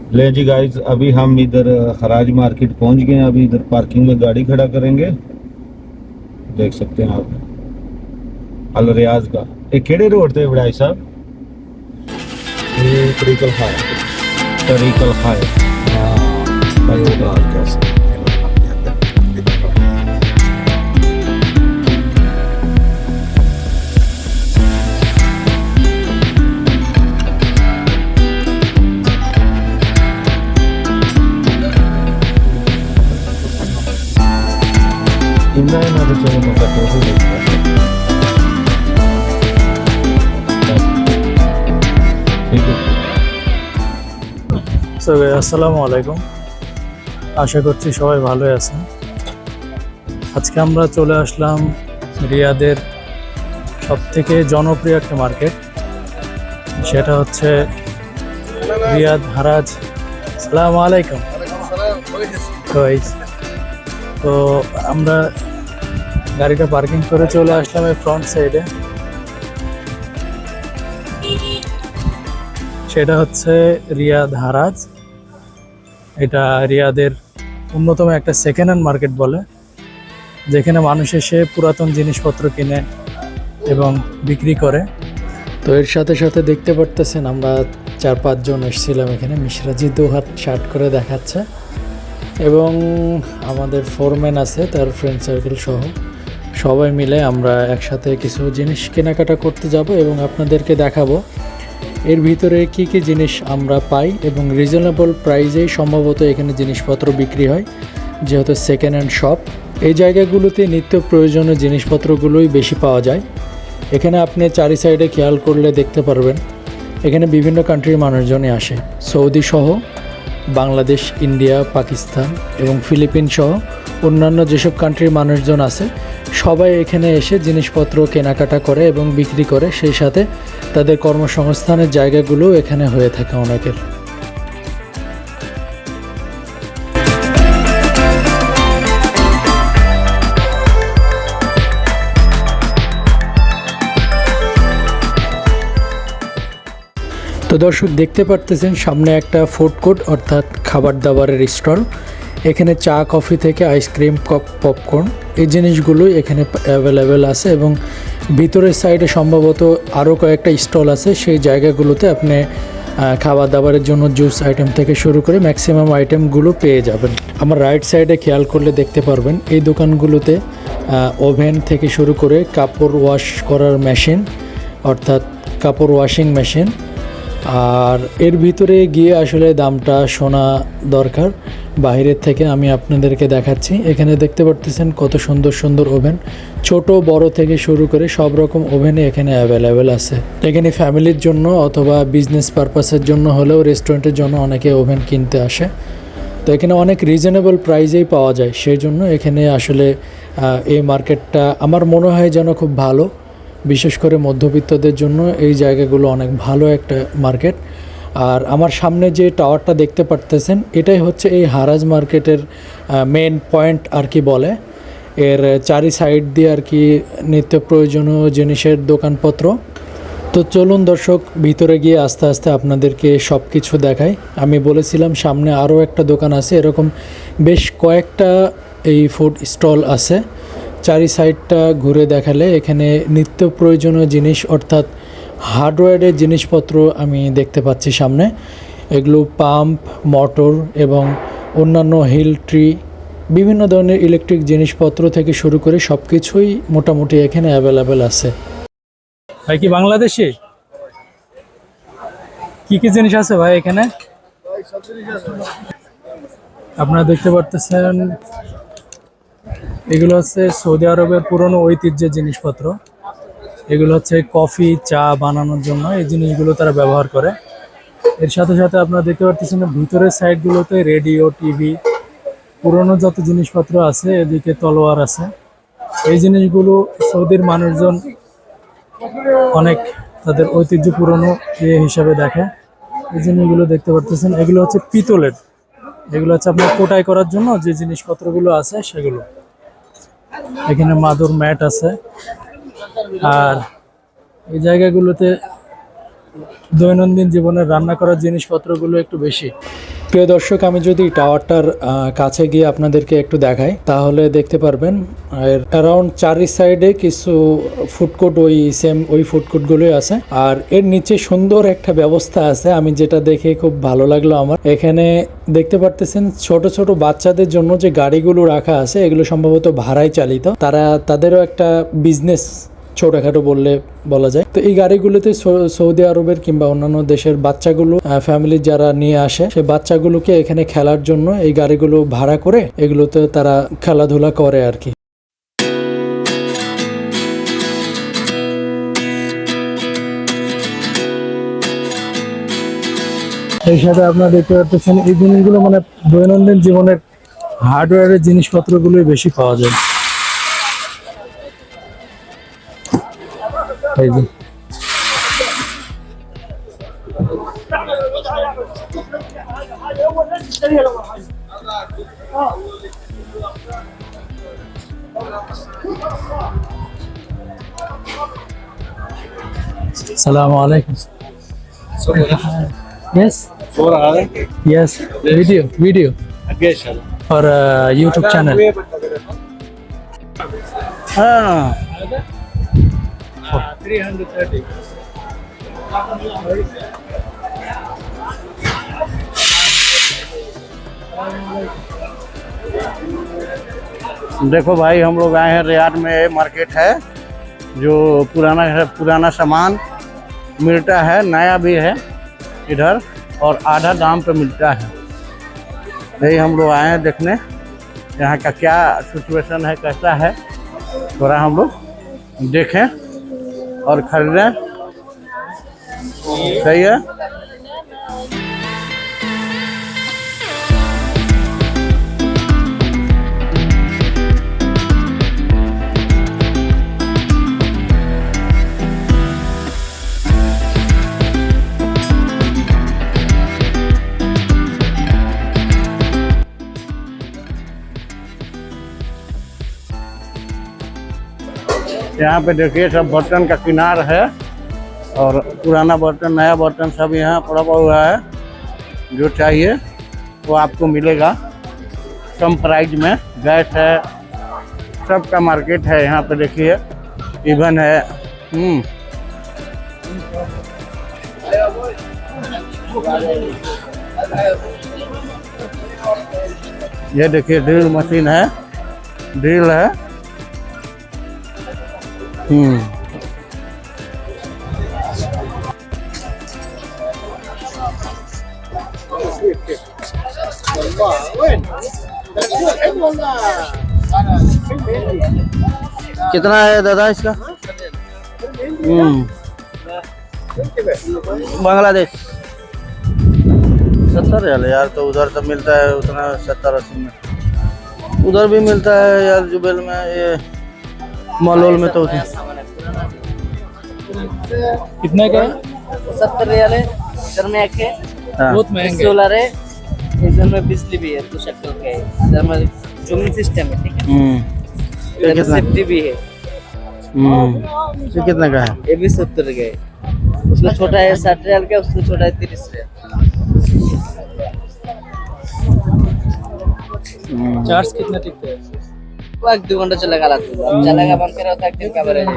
ले जी गाइस, अभी हम इधर हराज मार्केट पहुंच गए हैं। अभी इधर पार्किंग में गाड़ी खड़ा करेंगे। देख सकते हैं आप अल रियाज का। ये केड़े रोड थे भाई साहब? ये तरीकल खाए, तरीकल खाए। हाँ भाई, बात कैसे इतना है ना, तो चलो मैं कैसे देखता ठीक है। সো আসসালামু আলাইকুম, আশা করছি সবাই ভালোই আছেন। আজকে আমরা চলে আসলাম রিয়াদের সবথেকে জনপ্রিয় একটা মার্কেট, সেটা হচ্ছে রিয়াদ হারাজ। আসসালামু আলাইকুম। তো আমরা গাড়িটা পার্কিং করে চলে আসলাম এই ফ্রন্ট সাইডে। সেটা হচ্ছে রিয়াদ হারাজ। এটা রিয়াদের অন্যতম একটা সেকেন্ড হ্যান্ড মার্কেট বলে, যেখানে মানুষ এসে পুরাতন জিনিসপত্র কিনে এবং বিক্রি করে। তো এর সাথে সাথে দেখতে পারতেছেন আমরা 4-5 জন এসেছিলাম এখানে। মিশরাজি 2 হাত শার্ট করে দেখাচ্ছে এবং আমাদের ফোরম্যান আছে, তার ফ্রেন্ড সার্কেল সহ সবাই মিলে আমরা একসাথে কিছু জিনিস কেনাকাটা করতে যাব এবং আপনাদেরকে দেখাবো এর ভিতরে কি কি জিনিস আমরা পাই এবং রিজনেবল প্রাইসেই সম্ভবত এখানে জিনিসপত্র বিক্রি হয়, যেহেতু সেকেন্ড হ্যান্ড শপ। এই জায়গাগুলোতে নিত্য প্রয়োজনীয় জিনিসপত্রগুলোই বেশি পাওয়া যায়। এখানে আপনি চারি সাইডে খেয়াল করলে দেখতে পারবেন এখানে বিভিন্ন কান্ট্রির মানুষজনই আসে। সৌদি সহ বাংলাদেশ, ইন্ডিয়া, পাকিস্তান এবং ফিলিপিন সহ অন্যান্য যেসব কান্ট্রির মানুষজন আছে সবাই এখানে এসে জিনিসপত্র কেনাকাটা করে এবং বিক্রি করে। সেই সাথে তাদের কর্মসংস্থানের জায়গাগুলো এখানে হয়ে থাকে অনেকের। তো দর্শক দেখতে পারতেছেন সামনে একটা ফুড কোর্ট অর্থাৎ খাবার দাবারের স্টল। এখানে চা, কফি থেকে আইসক্রিম, পপকর্ন এই জিনিসগুলোই এখানে অ্যাভেলেবেল আছে এবং ভিতরের সাইডে সম্ভবত আরও কয়েকটা স্টল আছে। সেই জায়গাগুলোতে আপনি খাবার দাবারের জন্য জুস আইটেম থেকে শুরু করে ম্যাক্সিমাম আইটেমগুলো পেয়ে যাবেন। আমার রাইট সাইডে খেয়াল করলে দেখতে পারবেন এই দোকানগুলোতে ওভেন থেকে শুরু করে কাপড় ওয়াশ করার মেশিন অর্থাৎ কাপড় ওয়াশিং মেশিন। আর এর ভিতরে গিয়ে আসলে দামটা শোনা দরকার বাইরের থেকে। আমি আপনাদেরকে দেখাচ্ছি। এখানে দেখতে পারতেছেন কত সুন্দর সুন্দর ওভেন, ছোট বড় থেকে শুরু করে সব রকম ওভেনই এখানে অ্যাভেলেবেল আছে। এখানে ফ্যামিলির জন্য অথবা বিজনেস পারপাসের জন্য হলেও রেস্টুরেন্টের জন্য অনেকে ওভেন কিনতে আসে। তো এখানে অনেক রিজনেবল প্রাইসেই পাওয়া যায়, সেই জন্য এখানে আসলে এই মার্কেটটা আমার মনে হয় যেন খুব ভালো। বিশেষ করে মধ্যবিত্তদের জন্য এই জায়গাগুলো অনেক ভালো একটা মার্কেট। আর আমার সামনে যে টাওয়ারটা দেখতে পারতেছেন এটাই হচ্ছে এই হারাজ মার্কেটের মেন পয়েন্ট আর কি বলে। এর চারি সাইড দিয়ে আর কি নিত্য প্রয়োজনীয় জিনিসের দোকানপত্র। তো চলুন দর্শক ভিতরে গিয়ে আস্তে আস্তে আপনাদেরকে সব কিছু দেখাই। আমি বলেছিলাম সামনে আরও একটা দোকান আছে, এরকম বেশ কয়েকটা এই ফুড স্টল আছে। চারি সাইডটা ঘুরে দেখালে এখানে নিত্য প্রয়োজনীয় জিনিস অর্থাৎ হার্ডওয়্যারের জিনিসপত্র আমি দেখতে পাচ্ছি সামনে। এগুলো পাম্প, মোটর এবং অন্যান্য হিল ট্রি, বিভিন্ন ধরনের ইলেকট্রিক জিনিসপত্র থেকে শুরু করে সব কিছুই মোটামুটি এখানে অ্যাভেলেবেল আছে। ভাই কি বাংলাদেশি? কি কি জিনিস আছে ভাই এখানে? আপনারা দেখতে পারতেছেন এগুলো হচ্ছে সৌদি আরবের পুরনো ঐতিহ্যের জিনিসপত্র। এগুলো হচ্ছে কফি, চা বানানোর জন্য এই জিনিসগুলো তারা ব্যবহার করে। এর সাথে সাথে আপনারা দেখতে পাচ্ছেন ভিতরের সাইডগুলোতে রেডিও, টিভি, পুরনো যত জিনিসপত্র আছে, এদিকে তলোয়ার আছে। এই জিনিসগুলো সৌদির মানুষজন অনেক তাদের ঐতিহ্য পুরনো হিসাবে দেখে। এই জিনিসগুলো দেখতে পাচ্ছেন এগুলো হচ্ছে পিতলের। এগুলো হচ্ছে আপনার কোটাই করার জন্য যে জিনিসপত্রগুলো আছে সেগুলো। এখানে মাদুর ম্যাট আছে। আর এই জায়গাগুলোতে দৈনন্দিন জীবনে রান্না করার জিনিসপত্রগুলো একটু বেশি। প্রিয় দর্শক, আমি যদি টাওয়ারটার কাছে গিয়ে আপনাদেরকে একটু দেখাই তাহলে দেখতে পারবেন আর অ্যারাউন্ড চারি সাইডে কিছু ফুড কোর্ট ওই ফুড কোর্টগুলোই আছে। আর এর নিচে সুন্দর একটা ব্যবস্থা আছে, আমি যেটা দেখে খুব ভালো লাগলো আমার। এখানে দেখতে পারতেছেন ছোট ছোট বাচ্চাদের জন্য যে গাড়িগুলো রাখা আছে এগুলো সম্ভবত ভাড়ায় চালিত, তাদেরও একটা বিজনেস ছোটখাটো বলা যায়। তো এই গাড়িগুলোতে সৌদি আরবের কিংবা অন্যান্য দেশের বাচ্চাগুলো ফ্যামিলির যারা নিয়ে আসে সেই বাচ্চাগুলোকে এখানে খেলার জন্য এই গাড়িগুলো ভাড়া করে এগুলোতে তারা খেলাধুলা করে আর কি। এই সাথে আপনারা দেখতে পাচ্ছেন এই জিনিসগুলো মানে দৈনন্দিন জীবনের হার্ডওয়্যারের জিনিসপত্রগুলোই বেশি পাওয়া যায়। এই যে Assalamu alaikum. Yes. Yes. Video. For YouTube channel. हाँ 330. देखो भाई, हम लोग आए हैं रियाद में। मार्केट है जो पुराना सामान मिलता है, नया भी है इधर, और आधा दाम पे मिलता है। यही हम लोग आए हैं देखने यहाँ का क्या सिचुएशन है, कैसा है, थोड़ा हम लोग देखें और खरीदें। सही है। यहाँ पे देखिए सब बर्तन का किनार है, और पुराना बर्तन नया बर्तन सब यहाँ पड़ा हुआ है। जो चाहिए वो आपको मिलेगा कम प्राइस में। गैस है, सब का मार्केट है यहाँ पे देखिए, इवन है। ये देखिए ड्रिल मशीन है, ड्रिल है। कितना है दादा इसका? बांग्लादेश 70 रियाल यार। तो उधर तो मिलता है उतना 70-80 में, उधर भी मिलता है यार जुबेल में, ये मॉल में तो कितने का है? 70 रियाल है। इधर में एक है, बहुत महंगे। सोलर है, इधर में बिजली भी है, 2 शक्ल का है। इधर में जूमिंग सिस्टम है, ठीक है। इधर में सेफ्टी भी है। ये कितना का है? ये भी 70 का है। उसमें छोटा है 60 रियाल का, उसमें छोटा है 30 रियाल। चार्ज कितना टिकते हैं? वो 1-2 घंटा चलेगा, चलेगा बंद करो तो 1 दिन का भरेगा।